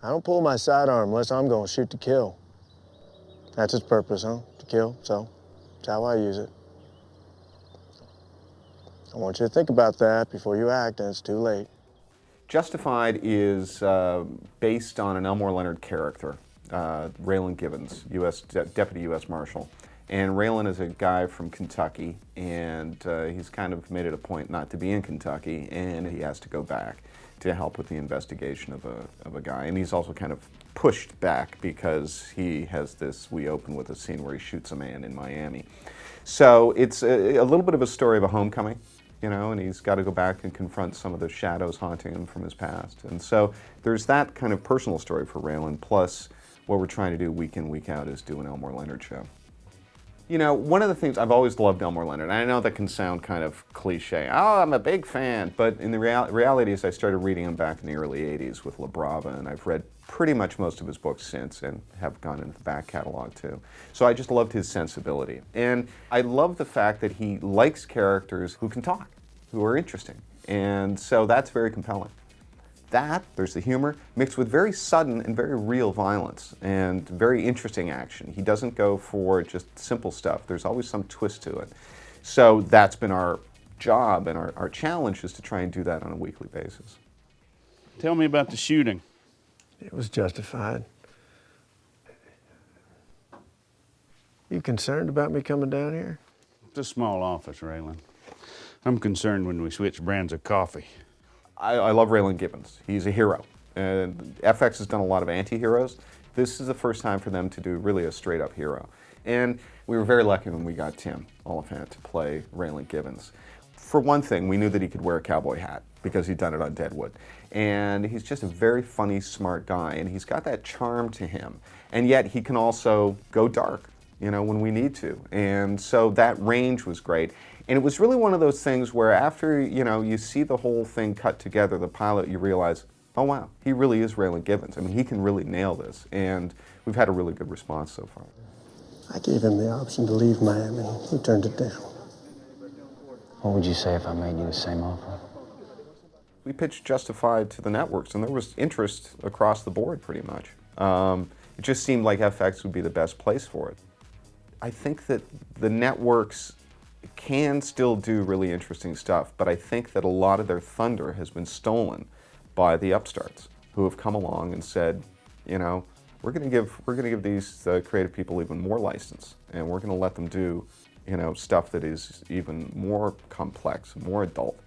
I don't pull my sidearm unless I'm going to shoot to kill. That's its purpose, huh? To kill, so that's how I use it. I want you to think about that before you act, and it's too late. Justified is based on an Elmore Leonard character, Raylan Gibbons, Deputy U.S. Marshal. And Raylan is a guy from Kentucky, and he's kind of made it a point not to be in Kentucky, and he has to go back to help with the investigation of a guy. And he's also kind of pushed back because he has this, we open with a scene where he shoots a man in Miami. So it's a little bit of a story of a homecoming, you know, and he's got to go back and confront some of the shadows haunting him from his past. And so there's that kind of personal story for Raylan, plus what we're trying to do week in, week out is do an Elmore Leonard show. You know, one of the things, I've always loved Elmore Leonard. I know that can sound kind of cliche. Oh, I'm a big fan. But in the reality is I started reading him back in the early 80s with La Brava, and I've read pretty much most of his books since and have gone into the back catalog too. So I just loved his sensibility. And I love the fact that he likes characters who can talk, who are interesting. And so that's very compelling. There's the humor, mixed with very sudden and very real violence and very interesting action. He doesn't go for just simple stuff. There's always some twist to it. So that's been our job, and our challenge is to try and do that on a weekly basis. Tell me about the shooting. It was justified. You concerned about me coming down here? It's a small office, Raylan. I'm concerned when we switch brands of coffee. I love Raylan Gibbons. He's a hero. And FX has done a lot of anti-heroes. This is the first time for them to do really a straight-up hero. And we were very lucky when we got Tim Olyphant to play Raylan Gibbons. For one thing, we knew that he could wear a cowboy hat because he'd done it on Deadwood. And he's just a very funny, smart guy, and he's got that charm to him. And yet he can also go dark, you know, when we need to. And so that range was great. And it was really one of those things where after, you know, you see the whole thing cut together, the pilot, you realize, oh wow, he really is Raylan Gibbons. I mean, he can really nail this. And we've had a really good response so far. I gave him the option to leave Miami. He turned it down. What would you say if I made you the same offer? We pitched Justified to the networks, and there was interest across the board pretty much. It just seemed like FX would be the best place for it. I think that the networks can still do really interesting stuff, but I think that a lot of their thunder has been stolen by the upstarts who have come along and said, you know, we're going to give these creative people even more license, and we're going to let them do, you know, stuff that is even more complex, more adult.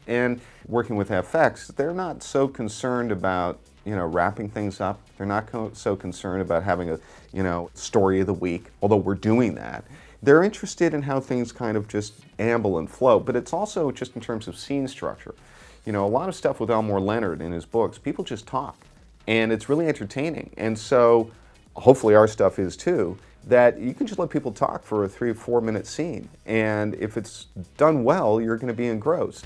And working with FX, they're not so concerned about, you know, wrapping things up. They're not so concerned about having a, you know, story of the week, although we're doing that. They're interested in how things kind of just amble and flow, but it's also just in terms of scene structure. You know, a lot of stuff with Elmore Leonard in his books, people just talk, and it's really entertaining. And so, hopefully our stuff is too, that you can just let people talk for a 3 or 4 minute scene, and if it's done well, you're going to be engrossed.